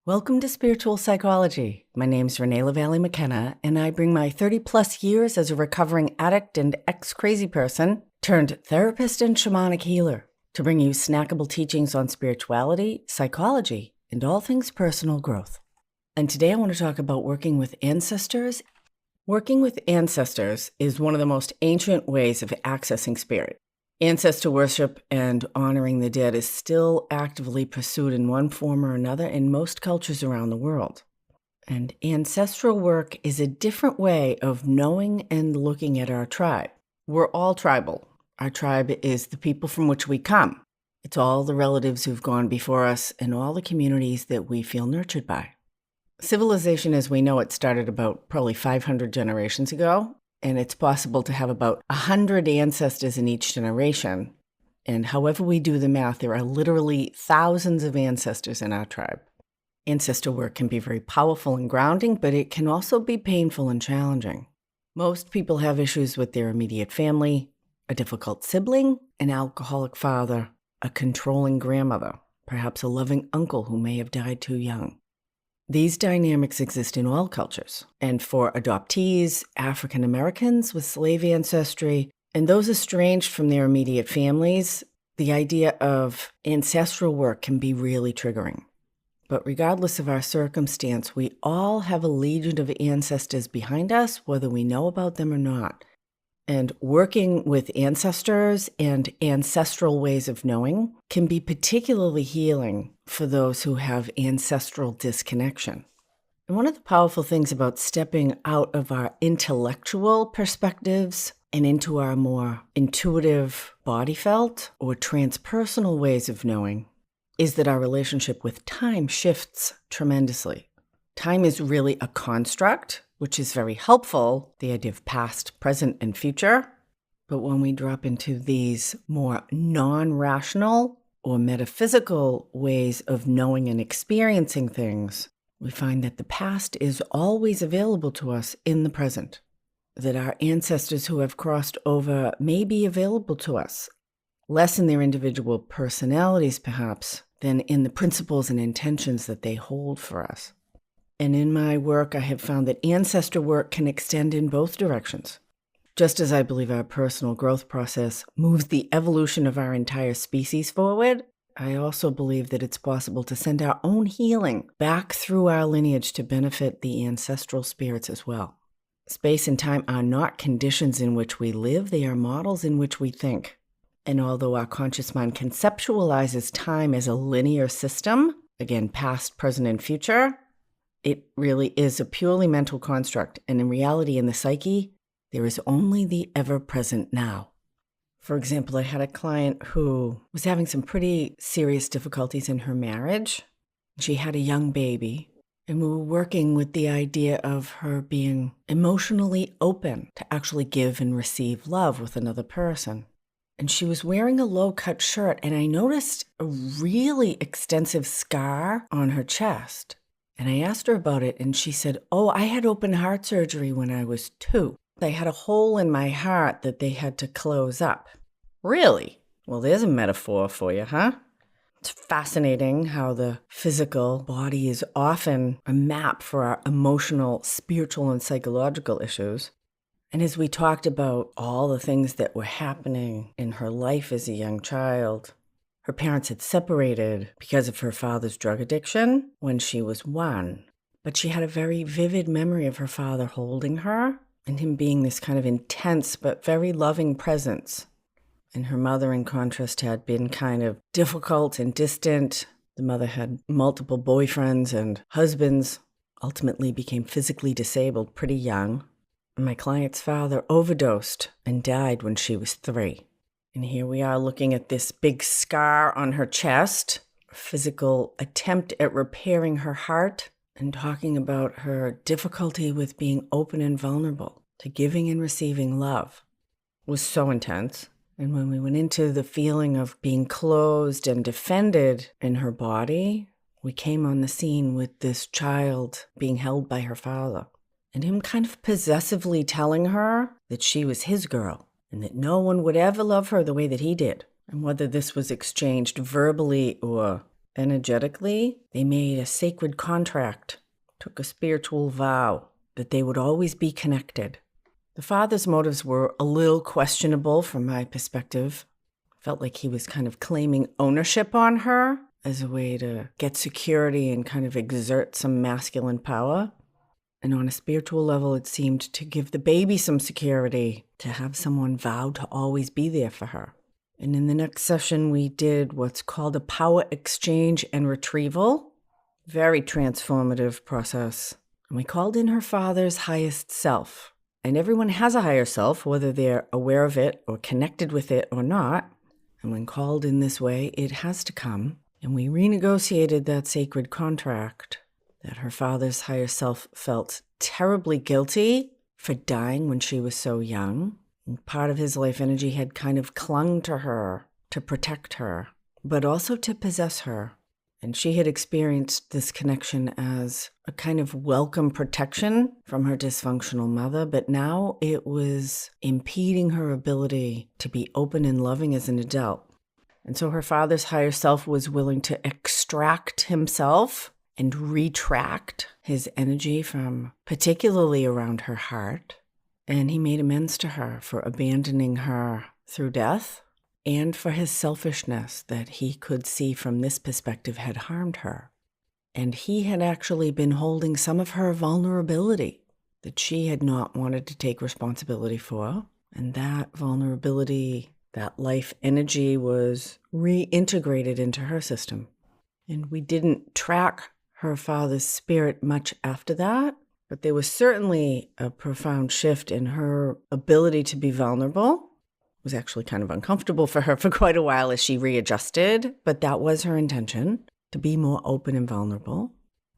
Welcome to Spiritual Psychology. My name's Renee McKenna, and I bring my 30-plus years as a recovering addict and ex-crazy person turned therapist and shamanic healer to bring you snackable teachings on spirituality, psychology, and all things personal growth. And today I want to talk about working with ancestors. Working with ancestors is one of the most ancient ways of accessing spirit. Ancestor worship and honoring the dead is still actively pursued in one form or another in most cultures around the world. And ancestral work is a different way of knowing and looking at our tribe. We're all tribal. Our tribe is the people from which we come. It's all the relatives who've gone before us and all the communities that we feel nurtured by. Civilization as we know it started about probably 500 generations ago. And it's possible to have about 100 ancestors in each generation. And however we do the math, there are literally thousands of ancestors in our tribe. Ancestor work can be very powerful and grounding, but it can also be painful and challenging. Most people have issues with their immediate family, a difficult sibling, an alcoholic father, a controlling grandmother, perhaps a loving uncle who may have died too young. These dynamics exist in all cultures, and for adoptees, African Americans with slave ancestry, and those estranged from their immediate families, the idea of ancestral work can be really triggering. But regardless of our circumstance, we all have a legion of ancestors behind us, whether we know about them or not. And working with ancestors and ancestral ways of knowing can be particularly healing for those who have ancestral disconnection. And one of the powerful things about stepping out of our intellectual perspectives and into our more intuitive, body felt, or transpersonal ways of knowing is that our relationship with time shifts tremendously. Time is really a construct, which is very helpful, the idea of past, present, and future. But when we drop into these more non-rational or metaphysical ways of knowing and experiencing things, we find that the past is always available to us in the present, that our ancestors who have crossed over may be available to us, less in their individual personalities perhaps, than in the principles and intentions that they hold for us. And in my work, I have found that ancestor work can extend in both directions. Just as I believe our personal growth process moves the evolution of our entire species forward, I also believe that it's possible to send our own healing back through our lineage to benefit the ancestral spirits as well. Space and time are not conditions in which we live, they are models in which we think. And although our conscious mind conceptualizes time as a linear system, again, past, present, and future, it really is a purely mental construct, and in reality, in the psyche, there is only the ever-present now. For example, I had a client who was having some pretty serious difficulties in her marriage. She had a young baby, and we were working with the idea of her being emotionally open to actually give and receive love with another person. And she was wearing a low-cut shirt, and I noticed a really extensive scar on her chest. And I asked her about it, and she said, I had open heart surgery when I was 2. They had a hole in my heart that they had to close up. Really? Well, there's a metaphor for you, huh? It's fascinating how the physical body is often a map for our emotional, spiritual, and psychological issues. And as we talked about all the things that were happening in her life as a young child, her parents had separated because of her father's drug addiction when she was 1. But she had a very vivid memory of her father holding her and him being this kind of intense but very loving presence. And her mother, in contrast, had been kind of difficult and distant. The mother had multiple boyfriends and husbands, ultimately became physically disabled pretty young. And my client's father overdosed and died when she was 3. And here we are looking at this big scar on her chest, a physical attempt at repairing her heart, and talking about her difficulty with being open and vulnerable to giving and receiving love. It was so intense. And when we went into the feeling of being closed and defended in her body, we came on the scene with this child being held by her father, and him kind of possessively telling her that she was his girl, and that no one would ever love her the way that he did. And whether this was exchanged verbally or Energetically, they made a sacred contract, took a spiritual vow that they would always be connected. The father's motives were a little questionable from my perspective. Felt like he was kind of claiming ownership on her as a way to get security and kind of exert some masculine power. And on a spiritual level, it seemed to give the baby some security, to have someone vow to always be there for her. And in the next session, we did what's called a power exchange and retrieval. Very transformative process. And we called in her father's highest self. And everyone has a higher self, whether they're aware of it or connected with it or not. And when called in this way, it has to come. And we renegotiated that sacred contract that her father's higher self felt terribly guilty for dying when she was so young. And part of his life energy had kind of clung to her to protect her, but also to possess her. And she had experienced this connection as a kind of welcome protection from her dysfunctional mother, but now it was impeding her ability to be open and loving as an adult. And so her father's higher self was willing to extract himself and retract his energy from particularly around her heart. And he made amends to her for abandoning her through death and for his selfishness that he could see from this perspective had harmed her. And he had actually been holding some of her vulnerability that she had not wanted to take responsibility for. And that vulnerability, that life energy was reintegrated into her system. And we didn't track her father's spirit much after that, but there was certainly a profound shift in her ability to be vulnerable. It was actually kind of uncomfortable for her for quite a while as she readjusted, but that was her intention, to be more open and vulnerable.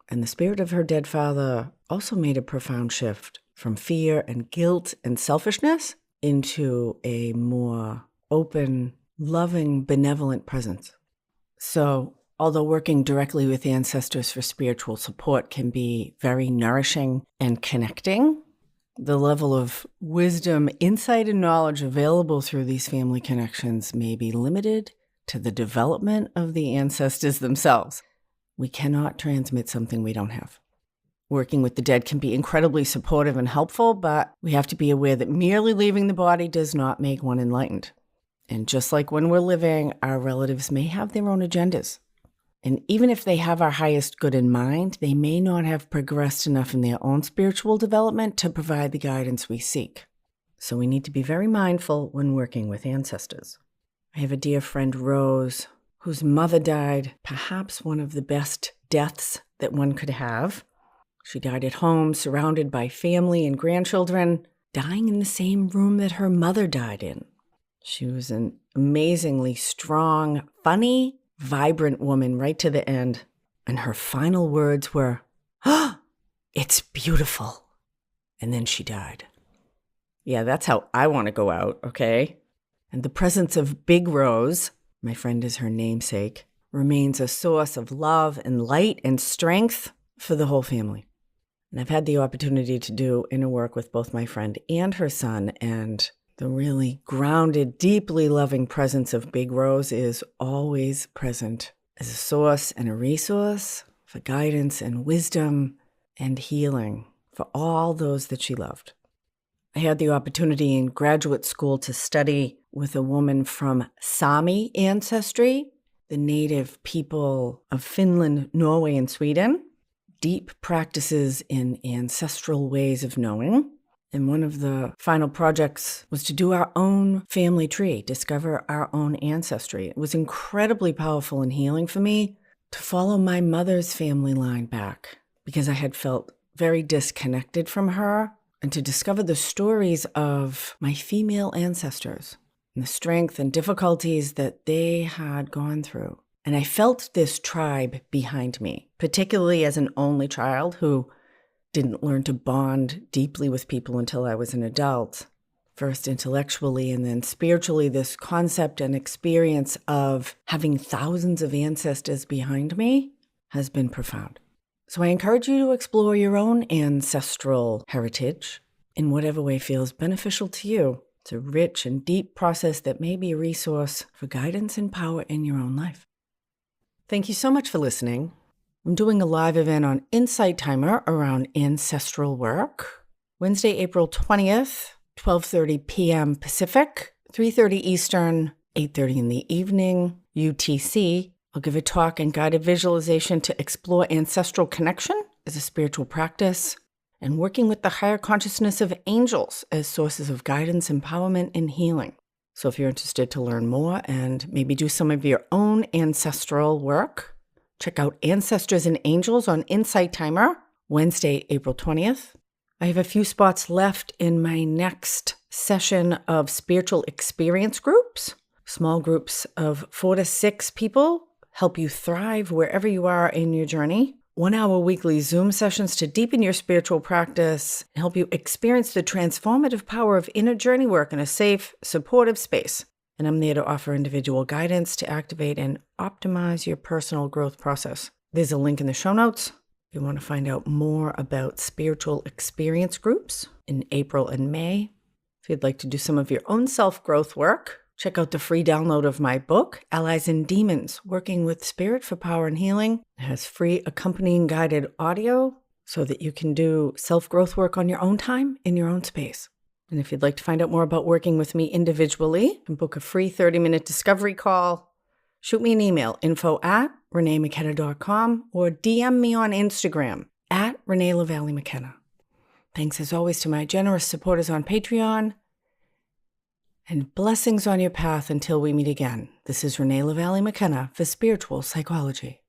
And the spirit of her dead father also made a profound shift from fear and guilt and selfishness into a more open, loving, benevolent presence. So, although working directly with ancestors for spiritual support can be very nourishing and connecting, the level of wisdom, insight, and knowledge available through these family connections may be limited to the development of the ancestors themselves. We cannot transmit something we don't have. Working with the dead can be incredibly supportive and helpful, but we have to be aware that merely leaving the body does not make one enlightened. And just like when we're living, our relatives may have their own agendas. And even if they have our highest good in mind, they may not have progressed enough in their own spiritual development to provide the guidance we seek. So we need to be very mindful when working with ancestors. I have a dear friend, Rose, whose mother died, perhaps one of the best deaths that one could have. She died at home, surrounded by family and grandchildren, dying in the same room that her mother died in. She was an amazingly strong, funny, vibrant woman right to the end. And her final words were, "Oh, it's beautiful." And then she died. Yeah, that's how I want to go out, okay? And the presence of Big Rose, my friend is her namesake, remains a source of love and light and strength for the whole family. And I've had the opportunity to do inner work with both my friend and her son, and the really grounded, deeply loving presence of Big Rose is always present as a source and a resource for guidance and wisdom and healing for all those that she loved. I had the opportunity in graduate school to study with a woman from Sami ancestry, the native people of Finland, Norway, and Sweden. Deep practices in ancestral ways of knowing. And one of the final projects was to do our own family tree, discover our own ancestry. It was incredibly powerful and healing for me to follow my mother's family line back because I had felt very disconnected from her, and to discover the stories of my female ancestors and the strength and difficulties that they had gone through. And I felt this tribe behind me, particularly as an only child who didn't learn to bond deeply with people until I was an adult. First intellectually and then spiritually, this concept and experience of having thousands of ancestors behind me has been profound. So I encourage you to explore your own ancestral heritage in whatever way feels beneficial to you. It's a rich and deep process that may be a resource for guidance and power in your own life. Thank you so much for listening. I'm doing a live event on Insight Timer around ancestral work. Wednesday, April 20th, 12:30 p.m. Pacific, 3:30 Eastern, 8:30 in the evening, UTC. I'll give a talk and guided visualization to explore ancestral connection as a spiritual practice and working with the higher consciousness of angels as sources of guidance, empowerment, and healing. So if you're interested to learn more and maybe do some of your own ancestral work, check out Ancestors and Angels on Insight Timer, Wednesday, April 20th. I have a few spots left in my next session of spiritual experience groups. Small groups of 4 to 6 people help you thrive wherever you are in your journey. 1-hour weekly Zoom sessions to deepen your spiritual practice and help you experience the transformative power of inner journey work in a safe, supportive space. And I'm there to offer individual guidance to activate and optimize your personal growth process. There's a link in the show notes if you want to find out more about spiritual experience groups in April and May. If you'd like to do some of your own self-growth work, check out the free download of my book, Allies and Demons, Working with Spirit for Power and Healing. It has free accompanying guided audio so that you can do self-growth work on your own time in your own space. And if you'd like to find out more about working with me individually and book a free 30-minute discovery call, shoot me an email, info@reneemckenna.com, or DM me on Instagram @ReneeLaValleeMcKenna. Thanks as always to my generous supporters on Patreon. And blessings on your path until we meet again. This is Renee LaVallee McKenna for Spiritual Psychology.